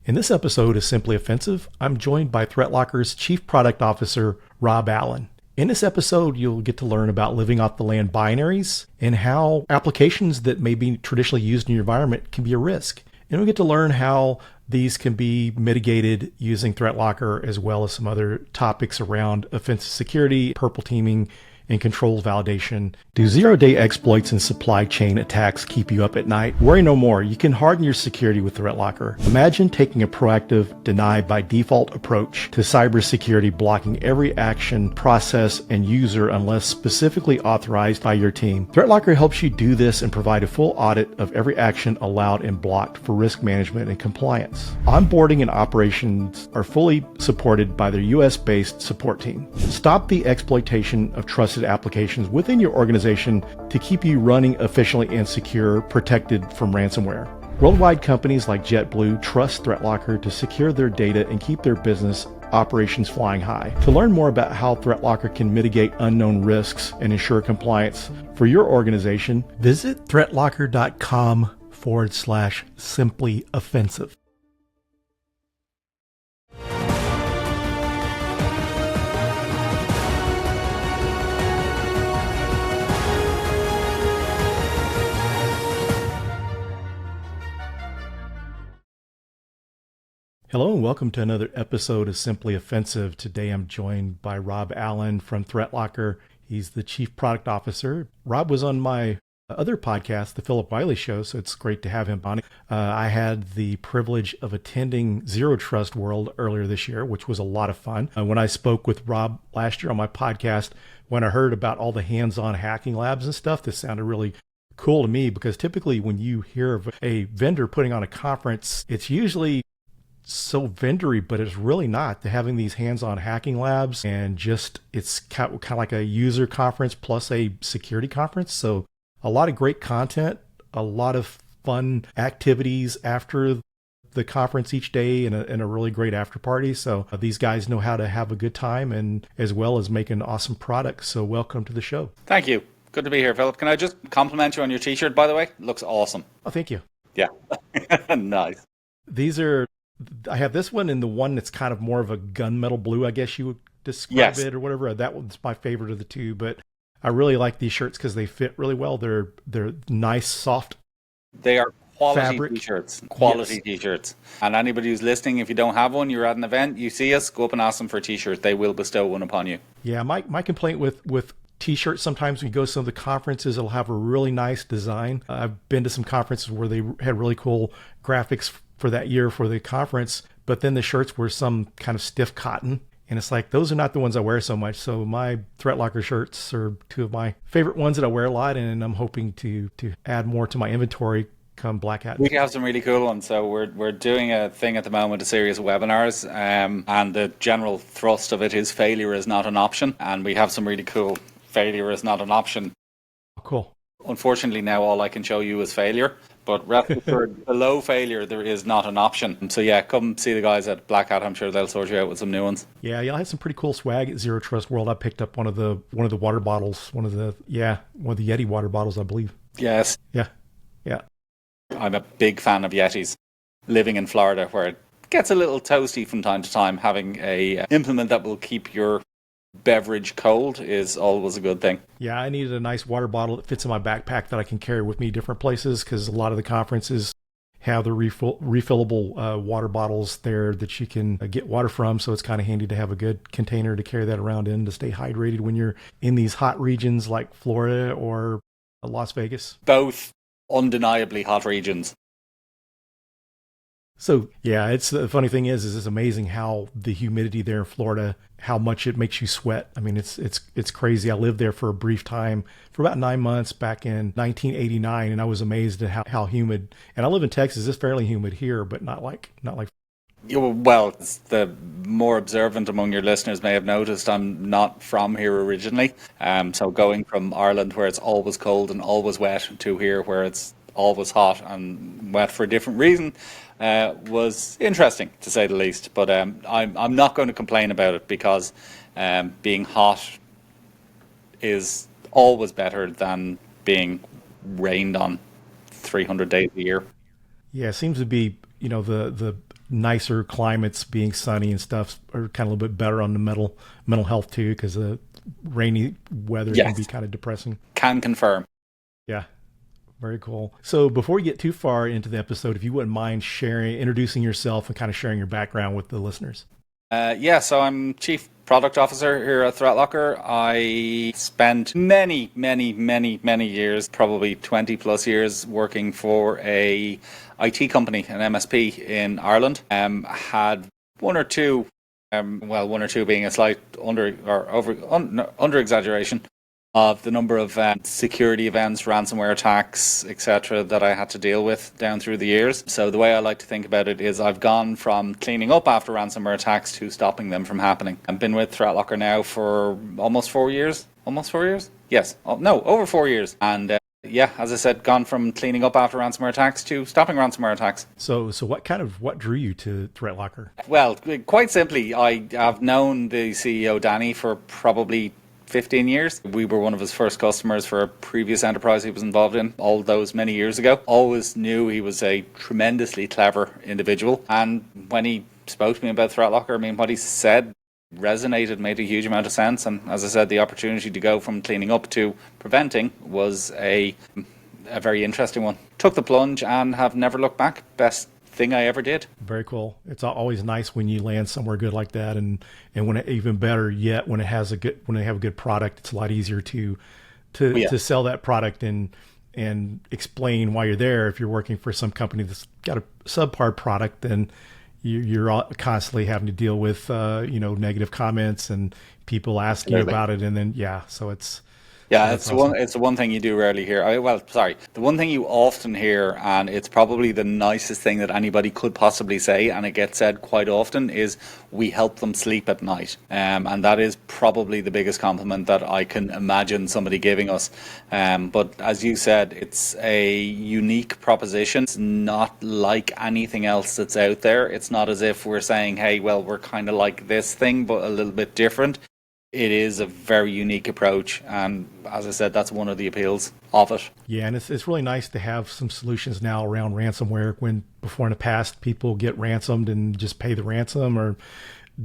In this episode of Simply Offensive, I'm joined by ThreatLocker's Chief Product Officer, Rob Allen. In this episode, you'll get to learn about living off the land binaries and how applications that may be traditionally used in your environment can be a risk. And we get to learn how these can be mitigated using ThreatLocker, as well as some other topics around offensive security, purple teaming, and controls validation. Do zero-day exploits and supply chain attacks keep you up at night? Worry no more. You can harden your security with ThreatLocker. Imagine taking a proactive, deny by default approach to cybersecurity, blocking every action, process, and user unless specifically authorized by your team. ThreatLocker helps you do this and provide a full audit of every action allowed and blocked for risk management and compliance. Onboarding and operations are fully supported by their US-based support team. Stop the exploitation of trusted applications within your organization to keep you running efficiently and secure, protected from ransomware. Worldwide companies like JetBlue trust ThreatLocker to secure their data and keep their business operations flying high. To learn more about how ThreatLocker can mitigate unknown risks and ensure compliance for your organization, visit threatlocker.com/simply offensive. Hello and welcome to another episode of Simply Offensive. Today I'm joined by Rob Allen from ThreatLocker. He's the Chief Product Officer. Rob was on my other podcast, the Phillip Wylie Show, so it's great to have him on. I had the privilege of attending Zero Trust World earlier this year, which was a lot of fun. When I spoke with Rob last year on my podcast, when I heard about all the hands-on hacking labs and stuff, this sounded really cool to me, because typically when you hear of a vendor putting on a conference, it's usually so vendory, but it's really not. They're having these hands-on hacking labs, and just it's kind of like a user conference plus a security conference. So a lot of great content, a lot of fun activities after the conference each day, and a really great after party. So these guys know how to have a good time, and as well as making awesome products. So welcome to the show. Thank you. Good to be here, Philip. Can I just compliment you on your t-shirt, by the way? It looks awesome. Oh, thank you. Yeah. Nice. I have this one and the one that's kind of more of a gunmetal blue, I guess you would describe it, or whatever. That one's my favorite of the two, but I really like these shirts because they fit really well. They're nice, soft. They are quality fabric t-shirts. Yes. T-shirts. And anybody who's listening, if you don't have one, you're at an event, you see us, go up and ask them for a t-shirt. They will bestow one upon you. Yeah, my complaint with t-shirts, sometimes when you go to some of the conferences, it'll have a really nice design. I've been to some conferences where they had really cool graphics for that year for the conference, but then the shirts were some kind of stiff cotton, and it's like, those are not the ones I wear so much. So my ThreatLocker shirts are two of my favorite ones that I wear a lot, and I'm hoping to add more to my inventory come Black Hat. We have some really cool ones. So we're doing a thing at the moment, a series of webinars, and the general thrust of it is failure is not an option, and we have some really cool failure is not an option. Cool. Unfortunately, now all I can show you is failure, but rest assured, below failure, there is not an option. So yeah, come see the guys at Black Hat. I'm sure they'll sort you out with some new ones. Yeah, I had some pretty cool swag at Zero Trust World. I picked up one of the water bottles, one of the Yeti water bottles, I believe. Yes. Yeah. I'm a big fan of Yetis. Living in Florida, where it gets a little toasty from time to time, having a implement that will keep your beverage cold is always a good thing. Yeah, I needed a nice water bottle that fits in my backpack that I can carry with me different places, because a lot of the conferences have the refillable water bottles there that you can get water from. So it's kind of handy to have a good container to carry that around in to stay hydrated when you're in these hot regions like Florida or Las Vegas. Both undeniably hot regions. So yeah, it's the funny thing is it's amazing how the humidity there in Florida, how much it makes you sweat. I mean, it's crazy. I lived there for a brief time, for about 9 months back in 1989, and I was amazed at how humid. And I live in Texas. It's fairly humid here, but not like. Well, the more observant among your listeners may have noticed I'm not from here originally. So going from Ireland, where it's always cold and always wet, to here where it's always hot and wet for a different reason, was interesting, to say the least. But I'm not going to complain about it, because being hot is always better than being rained on 300 days a year. Yeah, it seems to be, the nicer climates, being sunny and stuff, are kind of a little bit better on the mental health too, because the rainy weather can be Yes, kind of depressing. can confirm. Yeah. Very cool. So before we get too far into the episode, if you wouldn't mind introducing yourself and kind of sharing your background with the listeners. So I'm Chief Product Officer here at ThreatLocker. I spent many years, probably 20 plus years, working for a IT company, an MSP in Ireland. Had one or two, one or two being a slight under exaggeration of the number of security events, ransomware attacks, etc., that I had to deal with down through the years. So the way I like to think about it is I've gone from cleaning up after ransomware attacks to stopping them from happening. I've been with ThreatLocker now for almost 4 years. Almost 4 years? Yes. Oh, no, over 4 years. And as I said, gone from cleaning up after ransomware attacks to stopping ransomware attacks. So what drew you to ThreatLocker? Well, quite simply, I have known the CEO Danny for probably 15 years. We were one of his first customers for a previous enterprise he was involved in all those many years ago. Always knew he was a tremendously clever individual. And when he spoke to me about ThreatLocker, I mean, what he said resonated, made a huge amount of sense. And as I said, the opportunity to go from cleaning up to preventing was a very interesting one. Took the plunge and have never looked back. Best thing I ever did. Very cool. It's always nice when you land somewhere good like that, and when it, even better yet when they have a good product, it's a lot easier to sell that product and explain why you're there. If you're working for some company that's got a subpar product, then you're constantly having to deal with negative comments and people asking you about it, and then so it's. Yeah, it's awesome. It's the one thing you do rarely hear. The one thing you often hear, and it's probably the nicest thing that anybody could possibly say, and it gets said quite often, is we help them sleep at night. And that is probably the biggest compliment that I can imagine somebody giving us. But as you said, it's a unique proposition. It's not like anything else that's out there. It's not as if we're saying, hey, well, we're kind of like this thing, but a little bit different. It is a very unique approach, and as I said, that's one of the appeals of it. Yeah, and it's really nice to have some solutions now around ransomware, when before in the past people get ransomed and just pay the ransom or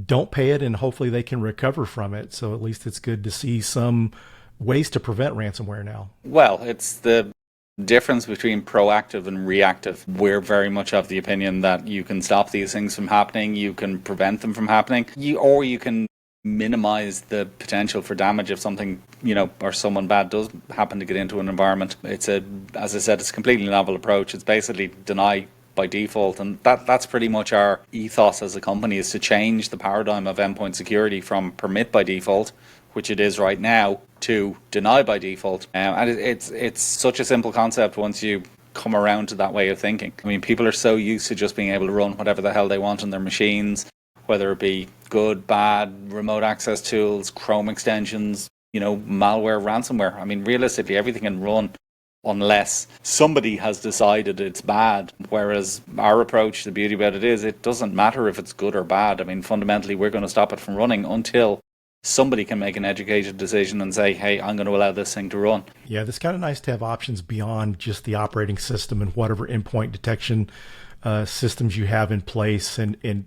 don't pay it, and hopefully they can recover from it. So at least it's good to see some ways to prevent ransomware now. Well, it's the difference between proactive and reactive. We're very much of the opinion that you can stop these things from happening, you can prevent them from happening, or you can minimize the potential for damage if something, or someone bad does happen to get into an environment. As I said, it's a completely novel approach. It's basically deny by default, and that's pretty much our ethos as a company, is to change the paradigm of endpoint security from permit by default, which it is right now, to deny by default. And it's such a simple concept once you come around to that way of thinking. I mean, people are so used to just being able to run whatever the hell they want on their machines, whether it be good, bad, remote access tools, Chrome extensions, malware, ransomware. I mean, realistically, everything can run unless somebody has decided it's bad. Whereas our approach, the beauty about it is, it doesn't matter if it's good or bad. I mean, fundamentally, we're going to stop it from running until somebody can make an educated decision and say, hey, I'm going to allow this thing to run. Yeah, it's kind of nice to have options beyond just the operating system and whatever endpoint detection systems you have in place, and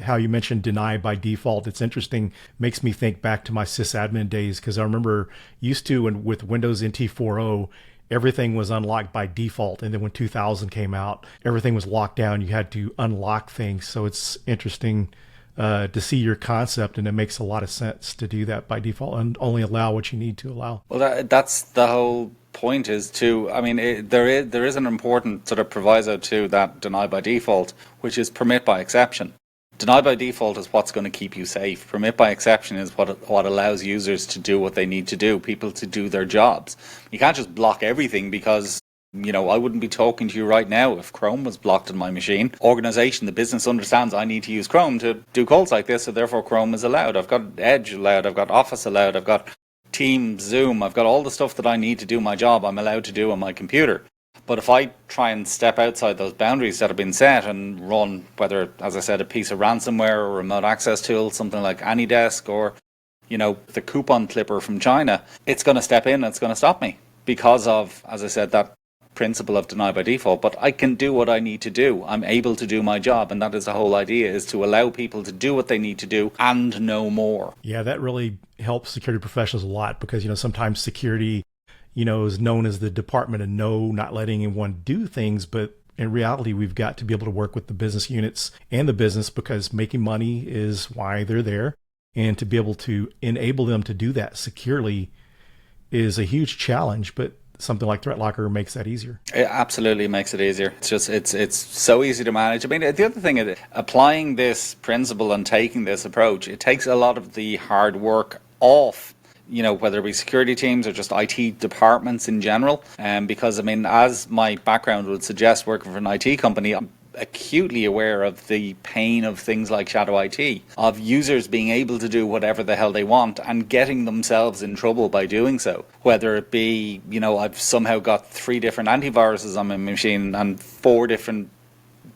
how you mentioned deny by default. It's interesting, makes me think back to my sysadmin days, because I remember used to, and with Windows NT 4.0, everything was unlocked by default, and then when 2000 came out, everything was locked down. You had to unlock things. So it's interesting to see your concept, and it makes a lot of sense to do that by default and only allow what you need to allow. Well, that's the whole point, is to, I mean, there is an important sort of proviso to that deny by default, which is permit by exception. Deny by default is what's going to keep you safe. Permit by exception is what allows users to do what they need to do, people to do their jobs. You can't just block everything, because I wouldn't be talking to you right now if Chrome was blocked on my machine. Organization, the business understands I need to use Chrome to do calls like this, so therefore Chrome is allowed. I've got Edge allowed, I've got Office allowed, I've got Teams, Zoom, I've got all the stuff that I need to do my job, I'm allowed to do on my computer. But if I try and step outside those boundaries that have been set and run, whether, as I said, a piece of ransomware or a remote access tool, something like AnyDesk, or, the coupon clipper from China, it's going to step in and it's going to stop me because of, as I said, that principle of deny by default, but I can do what I need to do. I'm able to do my job, and that is the whole idea, is to allow people to do what they need to do and no more. Yeah, that really helps security professionals a lot because, sometimes security, is known as the department of no, not letting anyone do things, but in reality, we've got to be able to work with the business units and the business because making money is why they're there. And to be able to enable them to do that securely is a huge challenge, but something like ThreatLocker makes that easier. It absolutely makes it easier. It's just, it's so easy to manage. I mean, the other thing is applying this principle and taking this approach, it takes a lot of the hard work off, whether it be security teams or just IT departments in general. Because, I mean, as my background would suggest, working for an IT company, I'm acutely aware of the pain of things like shadow IT, of users being able to do whatever the hell they want and getting themselves in trouble by doing so. Whether it be, I've somehow got 3 different antiviruses on my machine and 4 different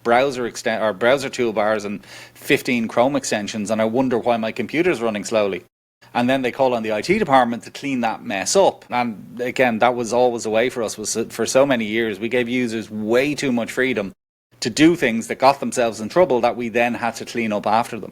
browser toolbars and 15 Chrome extensions, and I wonder why my computer's running slowly. And then they call on the IT department to clean that mess up. And again, that was always a way for us. For so many years, we gave users way too much freedom to do things that got themselves in trouble that we then had to clean up after them.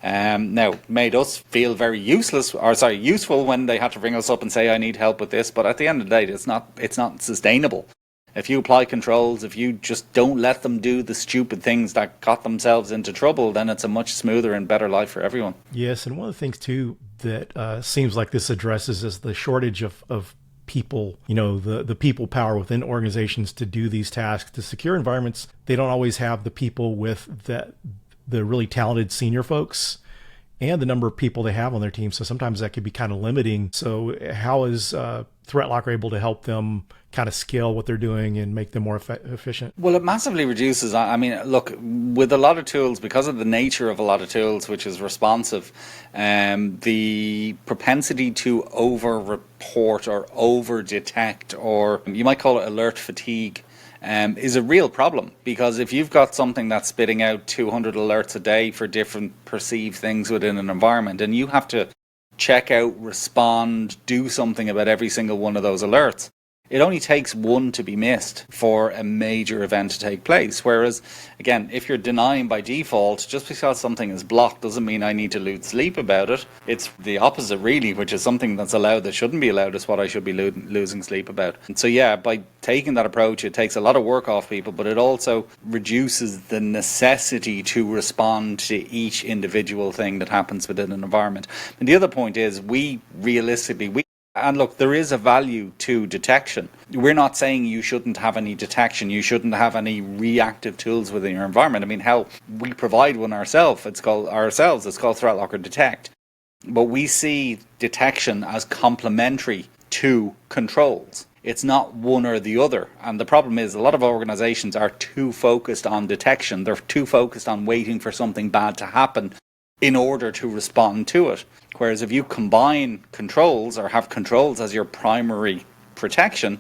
Now, made us feel very useful when they had to ring us up and say, I need help with this. But at the end of the day, it's not sustainable. If you apply controls, if you just don't let them do the stupid things that got themselves into trouble, then it's a much smoother and better life for everyone. Yes, and one of the things, too, that seems like this addresses is the shortage of people, the people power within organizations to do these tasks. To secure environments, they don't always have the people with the really talented senior folks and the number of people they have on their team. So sometimes that could be kind of limiting. So how is ThreatLocker able to help them kind of scale what they're doing and make them more efficient? Well, it massively reduces. I mean, look, with a lot of tools, because of the nature of a lot of tools, which is responsive, the propensity to over-report or over-detect, or you might call it alert fatigue, is a real problem. Because if you've got something that's spitting out 200 alerts a day for different perceived things within an environment, and you have to check out, respond, do something about every single one of those alerts, it only takes one to be missed for a major event to take place. Whereas, again, if you're denying by default, just because something is blocked doesn't mean I need to lose sleep about it. It's the opposite, really, which is something that's allowed that shouldn't be allowed is what I should be losing sleep about. And so, yeah, by taking that approach, it takes a lot of work off people, but it also reduces the necessity to respond to each individual thing that happens within an environment. And the other point is, and look, there is a value to detection. We're not saying you shouldn't have any detection, you shouldn't have any reactive tools within your environment. I mean, hell, we provide one ourselves. It's called ThreatLocker Detect. But we see detection as complementary to controls. It's not one or the other. And the problem is a lot of organizations are too focused on detection. They're too focused on waiting for something bad to happen in order to respond to it. Whereas if you combine controls or have controls as your primary protection,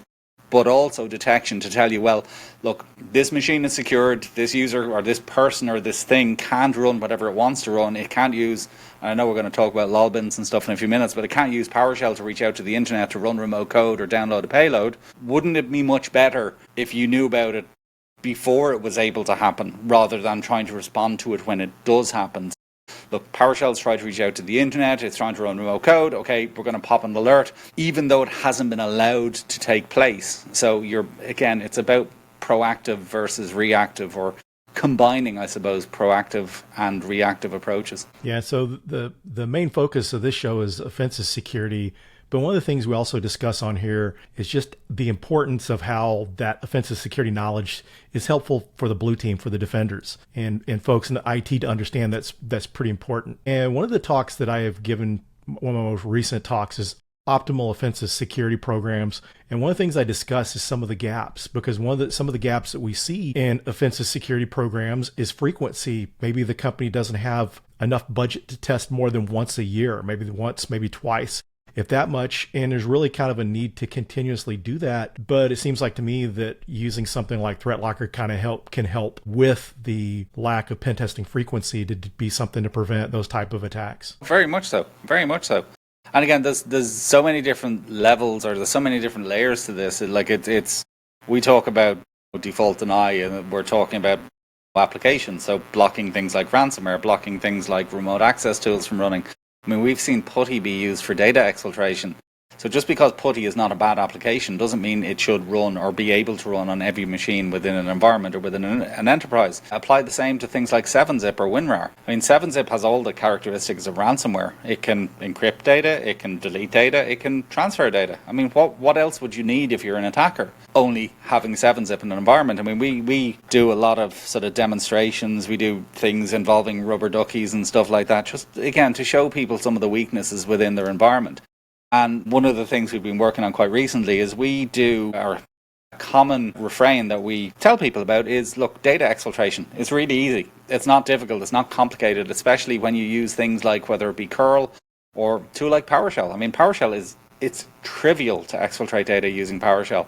but also detection to tell you, well, look, this machine is secured, this user or this person or this thing can't run whatever it wants to run. It can't use, I know we're going to talk about lolbins and stuff in a few minutes, but it can't use PowerShell to reach out to the internet to run remote code or download a payload. Wouldn't it be much better if you knew about it before it was able to happen rather than trying to respond to it when it does happen? Look, PowerShell's tried to reach out to the internet, it's trying to run remote code, okay, we're going to pop an alert, even though it hasn't been allowed to take place. So it's about proactive versus reactive, or combining, I suppose, proactive and reactive approaches. Yeah, so the main focus of this show is offensive security. But one of the things we also discuss on here is just the importance of how that offensive security knowledge is helpful for the blue team, for the defenders, and folks in the IT to understand that's pretty important. And one of the talks that I have given, one of my most recent talks, is optimal offensive security programs. And one of the things I discuss is some of the gaps, because some of the gaps that we see in offensive security programs is frequency. Maybe the company doesn't have enough budget to test more than once a year, maybe once, maybe twice, if that much, and there's really kind of a need to continuously do that. But it seems like to me that using something like ThreatLocker can help with the lack of pen testing frequency to be something to prevent those type of attacks. Very much so. Very much so. And again, there's so many different levels, or there's so many different layers to this. It's We talk about default deny, and we're talking about applications. So blocking things like ransomware, blocking things like remote access tools from running. I mean, we've seen PuTTY be used for data exfiltration. So just because PuTTY is not a bad application doesn't mean it should run or be able to run on every machine within an environment or within an enterprise. Apply the same to things like 7-zip or WinRAR. I mean, 7-zip has all the characteristics of ransomware. It can encrypt data, it can delete data, it can transfer data. I mean, what else would you need if you're an attacker? Only having 7-zip in an environment. I mean, we do a lot of sort of demonstrations, we do things involving rubber duckies and stuff like that, just again to show people some of the weaknesses within their environment. And one of the things we've been working on quite recently is we do our common refrain that we tell people about is, look, data exfiltration. It's really easy. It's not difficult. It's not complicated, especially when you use things like whether it be curl or tool like PowerShell. I mean, PowerShell it's trivial to exfiltrate data using PowerShell.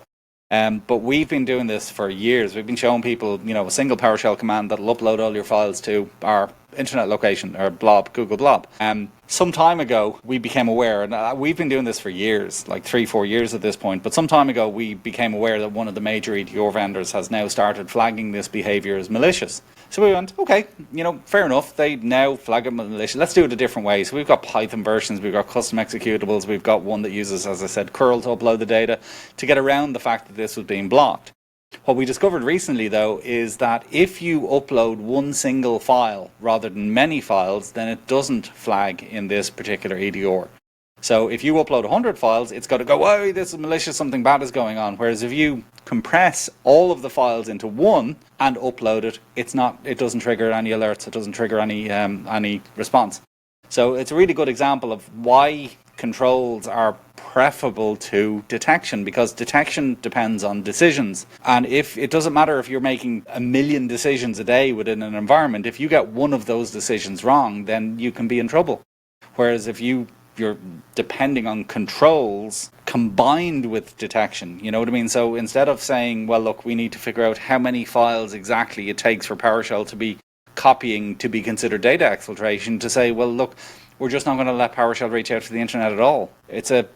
But we've been doing this for years. We've been showing people, a single PowerShell command that'll upload all your files to our internet location or blob, Google Blob. Some time ago, we became aware, and we've been doing this for years, like 3-4 years at this point, but some time ago, we became aware that one of the major EDR vendors has now started flagging this behavior as malicious. So we went, okay, fair enough. They now flag it malicious. Let's do it a different way. So we've got Python versions, we've got custom executables, we've got one that uses, as I said, curl to upload the data to get around the fact that this was being blocked. What we discovered recently, though, is that if you upload one single file rather than many files, then it doesn't flag in this particular EDR. So if you upload 100 files, it's got to go, oh, this is malicious, something bad is going on. Whereas if you compress all of the files into one and upload it, it doesn't trigger any alerts, it doesn't trigger any response. So it's a really good example of why controls are preferable to detection, because detection depends on decisions. And if it doesn't matter if you're making 1 million decisions a day within an environment, if you get one of those decisions wrong, then you can be in trouble. Whereas if you're depending on controls combined with detection, you know what I mean? So instead of saying, well, look, we need to figure out how many files exactly it takes for PowerShell to be copying to be considered data exfiltration, to say, well, look, we're just not going to let PowerShell reach out to the internet at all. It's a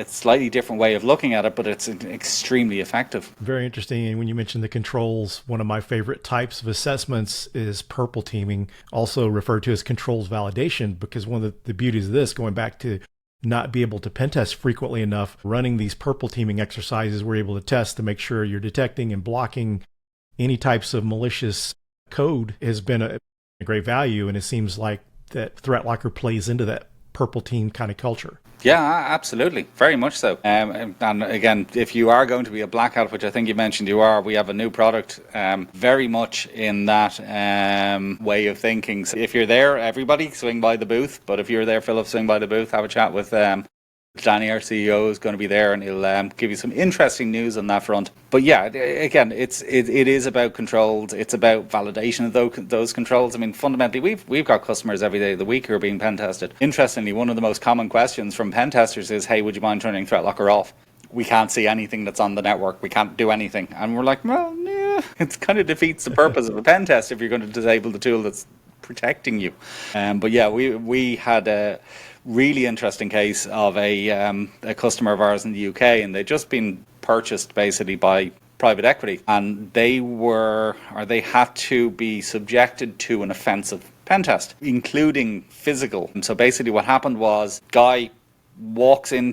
slightly different way of looking at it, but it's extremely effective. Very interesting. And when you mentioned the controls, one of my favorite types of assessments is purple teaming, also referred to as controls validation, because one of the beauties of this, going back to not be able to pen test frequently enough, running these purple teaming exercises, we're able to test to make sure you're detecting and blocking any types of malicious code has been a great value. And it seems like that ThreatLocker plays into that purple team kind of culture. Yeah, absolutely. Very much so. And again, if you are going to be a black hat, which I think you mentioned you are, we have a new product very much in that way of thinking. So if you're there, everybody swing by the booth. But if you're there, Philip, swing by the booth, have a chat with Danny, our CEO, is going to be there, and he'll give you some interesting news on that front. But yeah, again, it is about controls. It's about validation of those controls. I mean, fundamentally, we've got customers every day of the week who are being pen tested. Interestingly, one of the most common questions from pen testers is, "Hey, would you mind turning ThreatLocker off? We can't see anything that's on the network. We can't do anything." And we're like, well, yeah, it kind of defeats the purpose of a pen test if you're going to disable the tool that's protecting you. But yeah, we had a really interesting case of a customer of ours in the UK, and they'd just been purchased basically by private equity, and they had to be subjected to an offensive pen test, including physical. And so basically what happened was, guy tailgates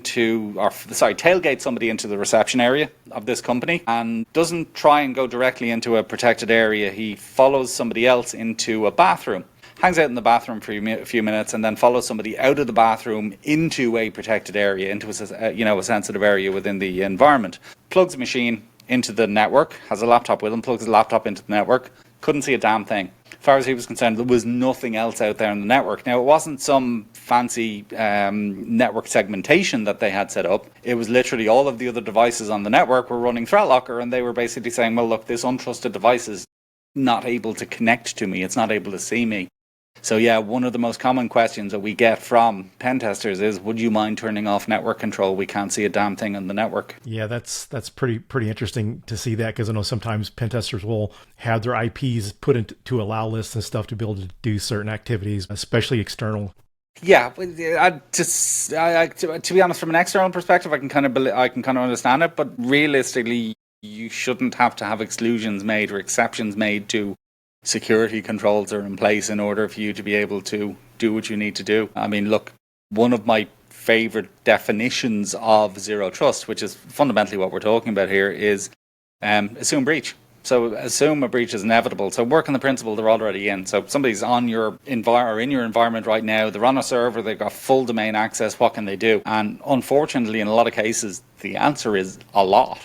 somebody into the reception area of this company and doesn't try and go directly into a protected area. He follows somebody else into a bathroom, hangs out in the bathroom for a few minutes, and then follows somebody out of the bathroom into a protected area, into a sensitive area within the environment. Plugs a machine into the network, has a laptop with him, plugs the laptop into the network, couldn't see a damn thing. As far as he was concerned, there was nothing else out there in the network. Now, it wasn't some fancy network segmentation that they had set up. It was literally all of the other devices on the network were running ThreatLocker, and they were basically saying, well, look, this untrusted device is not able to connect to me. It's not able to see me. So yeah, one of the most common questions that we get from pen testers is, would you mind turning off network control? We can't see a damn thing on the network. Yeah, that's pretty interesting to see that, because I know sometimes pen testers will have their IPs put into allow lists and stuff to be able to do certain activities, especially external. Yeah, to be honest, from an external perspective, I can kind of understand it, but realistically, You shouldn't have to have exclusions made or exceptions made to security controls that are in place in order for you to be able to do what you need to do. I mean, look, one of my favorite definitions of zero trust, which is fundamentally what we're talking about here, is assume breach. So assume a breach is inevitable. So work on the principle they're already in. So if somebody's on your in your environment right now, they're on a server, they've got full domain access, what can they do? And unfortunately, in a lot of cases, the answer is a lot.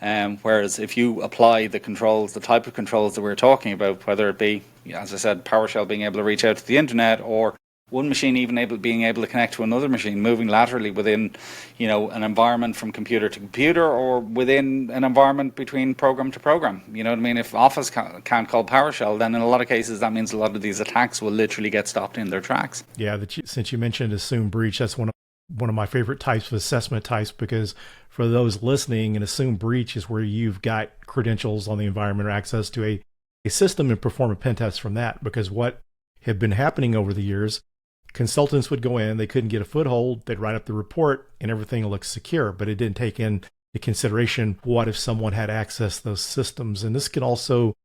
Whereas if you apply the controls, the type of controls that we're talking about, whether it be, as I said, PowerShell being able to reach out to the internet, or one machine even being able to connect to another machine, moving laterally within, an environment from computer to computer, or within an environment between program to program. You know what I mean? If Office can't call PowerShell, then in a lot of cases that means a lot of these attacks will literally get stopped in their tracks. Yeah, since you mentioned assume breach, that's one of my favorite types of assessment types, because for those listening, an assume breach is where you've got credentials on the environment or access to a system and perform a pen test from that. Because what had been happening over the years, consultants would go in, they couldn't get a foothold, they'd write up the report and everything looks secure, but it didn't take into consideration what if someone had access to those systems. And this can also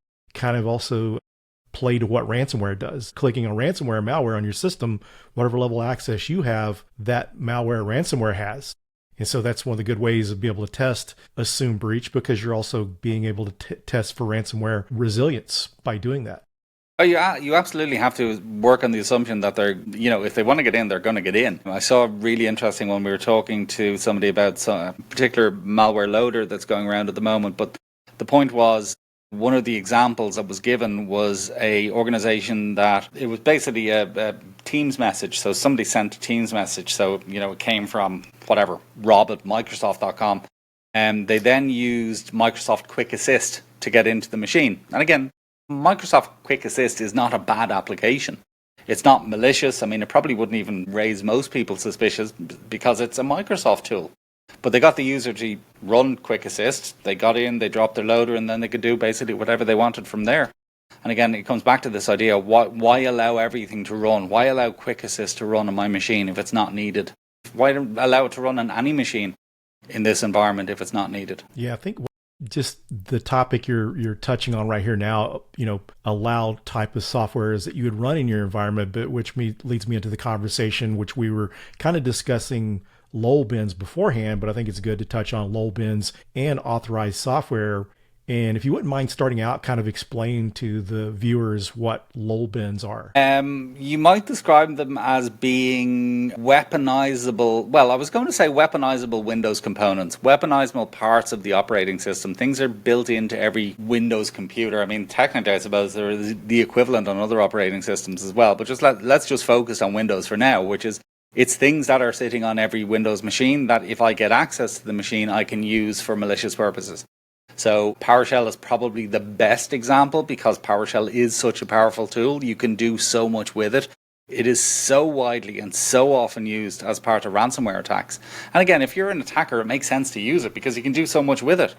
play to what ransomware does. Clicking on ransomware malware on your system, whatever level of access you have, that malware ransomware has. And so that's one of the good ways of being able to test assume breach, because you're also being able to test for ransomware resilience by doing that. Oh, you absolutely have to work on the assumption that they're, if they want to get in, they're going to get in. I saw a really interesting one. We were talking to somebody about a particular malware loader that's going around at the moment. But the point was, one of the examples that was given was a organization that it was basically a Teams message. So somebody sent a Teams message. So, it came from whatever, Rob at Microsoft.com. And they then used Microsoft Quick Assist to get into the machine. And again, Microsoft Quick Assist is not a bad application. It's not malicious. I mean, it probably wouldn't even raise most people suspicious because it's a Microsoft tool. But they got the user to run Quick Assist. They got in, they dropped their loader, and then they could do basically whatever they wanted from there. And again, it comes back to this idea, why allow everything to run? Why allow Quick Assist to run on my machine if it's not needed? Why allow it to run on any machine in this environment if it's not needed? Yeah, I think just the topic you're touching on right here now, allow type of software that you would run in your environment, but which leads me into the conversation, which we were kind of discussing lull bins beforehand, but I think it's good to touch on lull bins and authorized software. And if you wouldn't mind starting out, kind of explain to the viewers what lull bins are. You might describe them as being weaponizable. Well, I was going to say weaponizable Windows components, weaponizable parts of the operating system. Things are built into every Windows computer. I mean, technically, I suppose they're the equivalent on other operating systems as well. But let's just focus on Windows for now, which is it's things that are sitting on every Windows machine that if I get access to the machine, I can use for malicious purposes. So PowerShell is probably the best example because PowerShell is such a powerful tool. You can do so much with it. It is so widely and so often used as part of ransomware attacks. And again, if you're an attacker, it makes sense to use it because you can do so much with it.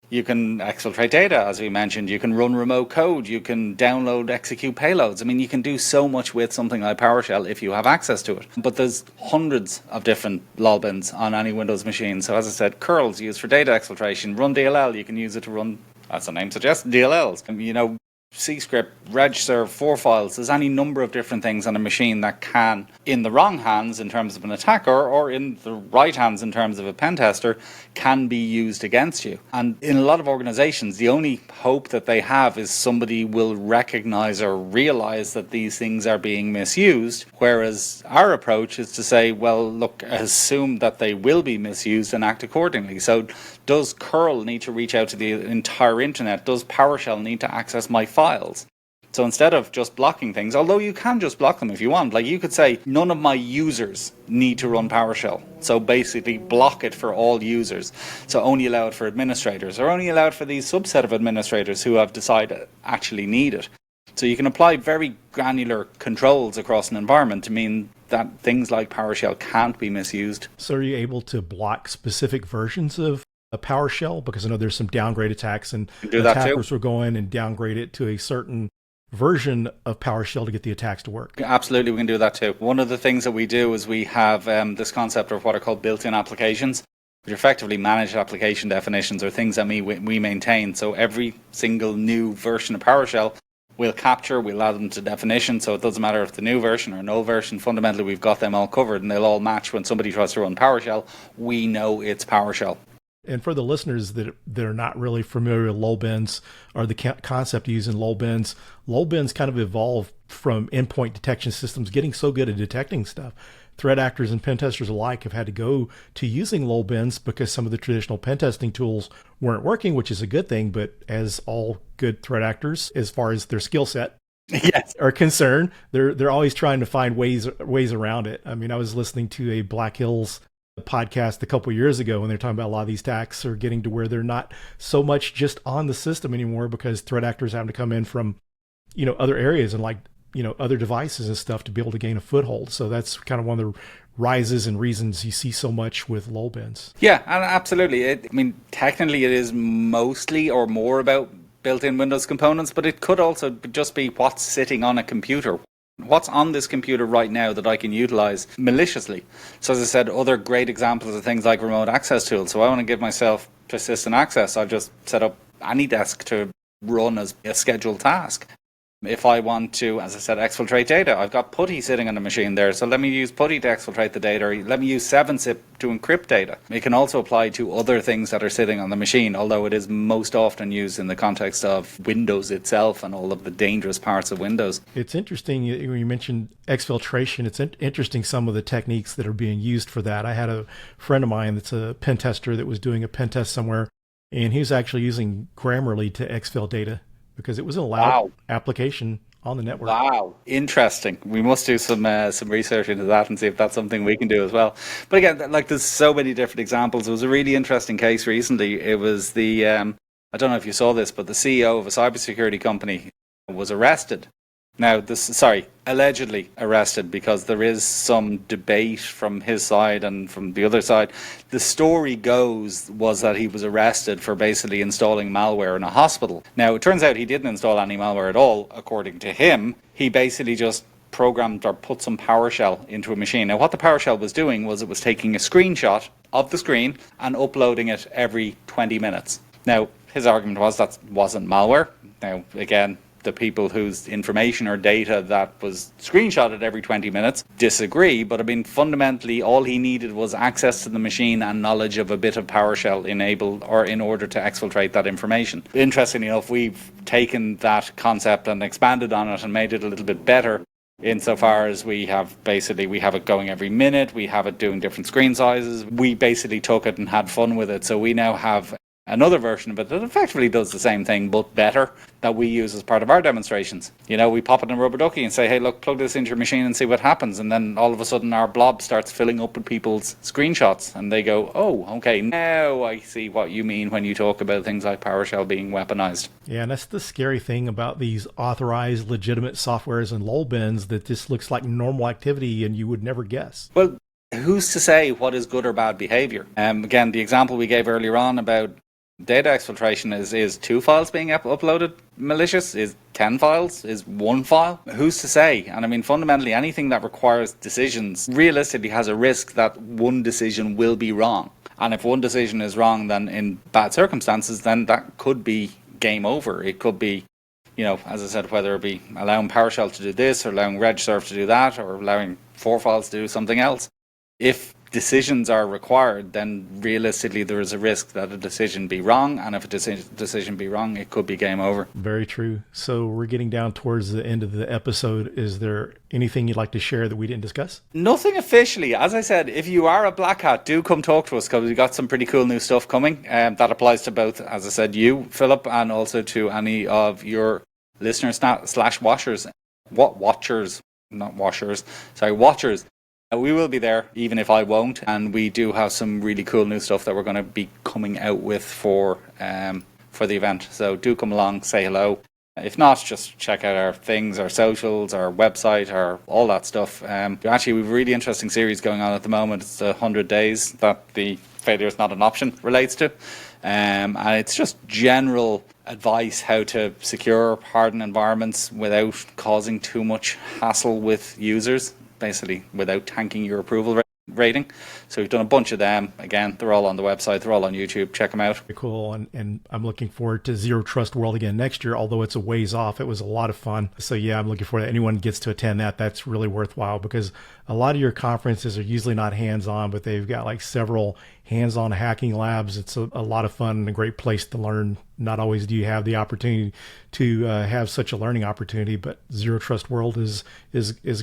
You can exfiltrate data, as we mentioned. You can run remote code. You can download, execute payloads. I mean, you can do so much with something like PowerShell if you have access to it. But there's hundreds of different lull bins on any Windows machine. So as I said, curls used for data exfiltration. Run DLL, you can use it to run, as the name suggests, DLLs. C-script, regserve, 4 files. There's any number of different things on a machine that can, in the wrong hands in terms of an attacker or in the right hands in terms of a pen tester, can be used against you. And in a lot of organizations, the only hope that they have is somebody will recognize or realize that these things are being misused. Whereas our approach is to say, well, look, assume that they will be misused and act accordingly. So does curl need to reach out to the entire internet? Does PowerShell need to access my files? So instead of just blocking things, although you can just block them if you want, like you could say, none of my users need to run PowerShell. So basically block it for all users. So only allow it for administrators, or only allow it for these subset of administrators who have decided actually need it. So you can apply very granular controls across an environment to mean that things like PowerShell can't be misused. So are you able to block specific versions of a PowerShell? Because I know there's some downgrade attacks, and attackers will go in and downgrade it to a certain version of PowerShell to get the attacks to work. Absolutely, we can do that too. One of the things that we do is we have this concept of what are called built-in applications. effectively managed application definitions or things that we maintain. So every single new version of PowerShell we'll capture, we'll add them to definition, so it doesn't matter if the new version or an old version, fundamentally we've got them all covered and they'll all match when somebody tries to run PowerShell. We know it's PowerShell. And for the listeners that are not really familiar with low bins or the concept of using low bins kind of evolved from endpoint detection systems getting so good at detecting stuff. Threat actors and pen testers alike have had to go to using low bins because some of the traditional pen testing tools weren't working, which is a good thing. But as all good threat actors, as far as their skill set are concerned, they're always trying to find ways around it. I mean, I was listening to a Black Hills podcast a couple of years ago when they're talking about a lot of these attacks are getting to where they're not so much just on the system anymore because threat actors have to come in from, other areas and other devices and stuff to be able to gain a foothold. So that's kind of one of the rises and reasons you see so much with lull bins. Yeah, absolutely. Technically it is mostly or more about built-in Windows components, but it could also just be what's sitting on a computer. What's on this computer right now that I can utilize maliciously? So as I said, other great examples of things like remote access tools. So I want to give myself persistent access. I've just set up AnyDesk to run as a scheduled task. If I want to, as I said, exfiltrate data, I've got PuTTY sitting on the machine there. So let me use PuTTY to exfiltrate the data, or let me use 7-zip to encrypt data. It can also apply to other things that are sitting on the machine, although it is most often used in the context of Windows itself and all of the dangerous parts of Windows. It's interesting when you mentioned exfiltration. It's interesting some of the techniques that are being used for that. I had a friend of mine that's a pen tester that was doing a pen test somewhere, and he was actually using Grammarly to exfil data, because it was an allowed application on the network. Wow, interesting. We must do some research into that and see if that's something we can do as well. But again, there's so many different examples. It was a really interesting case recently. It was the, I don't know if you saw this, but the CEO of a cybersecurity company was arrested. Now, allegedly arrested, because there is some debate from his side and from the other side. The story was that he was arrested for basically installing malware in a hospital. Now, it turns out he didn't install any malware at all, according to him. He basically just programmed or put some PowerShell into a machine. Now, what the PowerShell was doing was it was taking a screenshot of the screen and uploading it every 20 minutes. Now, his argument was that wasn't malware. Now, again, the people whose information or data that was screenshotted every 20 minutes disagree, but fundamentally all he needed was access to the machine and knowledge of a bit of PowerShell enabled or in order to exfiltrate that information. Interestingly enough, we've taken that concept and expanded on it and made it a little bit better, insofar as we have it going every minute, we have it doing different screen sizes. We basically took it and had fun with it, so we now have another version of it that effectively does the same thing but better, that we use as part of our demonstrations. We pop it in a rubber ducky and say, hey, look, plug this into your machine and see what happens. And then all of a sudden our blob starts filling up with people's screenshots and they go, oh, okay, now I see what you mean when you talk about things like PowerShell being weaponized. Yeah, and that's the scary thing about these authorized, legitimate softwares and lull bins, that this looks like normal activity and you would never guess. Well, who's to say what is good or bad behavior? Again, the example we gave earlier on about data exfiltration is 2 files being uploaded malicious? Is 10 files? Is 1 file? Who's to say? And fundamentally, anything that requires decisions realistically has a risk that one decision will be wrong. And if one decision is wrong, then in bad circumstances, then that could be game over. It could be, as I said, whether it be allowing PowerShell to do this or allowing RegServe to do that or allowing 4 files to do something else. If decisions are required, then realistically there is a risk that a decision be wrong, and if a decision be wrong, it could be game over. Very true. So we're getting down towards the end of the episode. Is there anything you'd like to share that we didn't discuss? Nothing officially. As I said, if you are a black hat, do come talk to us, because we've got some pretty cool new stuff coming. That applies to both, as I said, you, Philip, and also to any of your listeners / watchers. Watchers. We will be there, even if I won't, and we do have some really cool new stuff that we're going to be coming out with for the event. So do come along, say hello. If not, just check out our things, our socials, our website, all that stuff. Actually, we have a really interesting series going on at the moment. It's the 100 days that the failure is not an option relates to. And it's just general advice how to secure, harden environments without causing too much hassle with users, basically without tanking your approval rate. rating. So we've done a bunch of them. Again, they're all on the website. They're all on YouTube. Check them out. Cool. And I'm looking forward to Zero Trust World again next year, although it's a ways off. It was a lot of fun. So yeah, I'm looking forward to anyone gets to attend that. That's really worthwhile because a lot of your conferences are usually not hands-on, but they've got like several hands-on hacking labs. It's a lot of fun and a great place to learn. Not always do you have the opportunity to have such a learning opportunity, but Zero Trust World is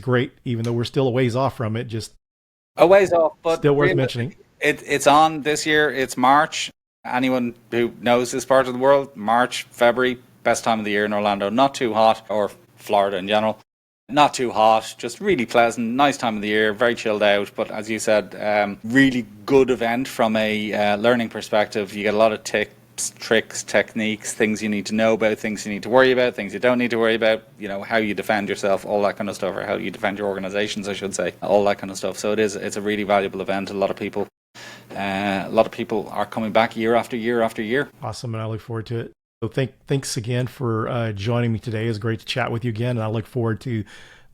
great, even though we're still a ways off from it. Just a ways off, but still worth mentioning. It's on this year. It's March. Anyone who knows this part of the world, March, February, best time of the year in Orlando. Not too hot, or Florida in general. Not too hot, just really pleasant, nice time of the year, very chilled out. But as you said, really good event from a learning perspective. You get a lot of tips, tricks, techniques, things you need to know about, things you need to worry about, things you don't need to worry about, how you defend yourself, all that kind of stuff, or how you defend your organizations, I should say, all that kind of stuff. So it's a really valuable event. A lot of people are coming back year after year after year. Awesome, and I look forward to it. So thanks again for joining me today. It was great to chat with you again, and I look forward to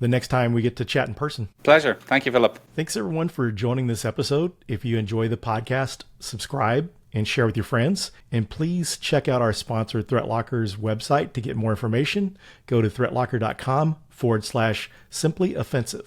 the next time we get to chat in person. Pleasure. Thank you, Philip. Thanks everyone for joining this episode. If you enjoy the podcast, subscribe and share with your friends. And please check out our sponsor, ThreatLocker's website to get more information. Go to threatlocker.com/simplyoffensive.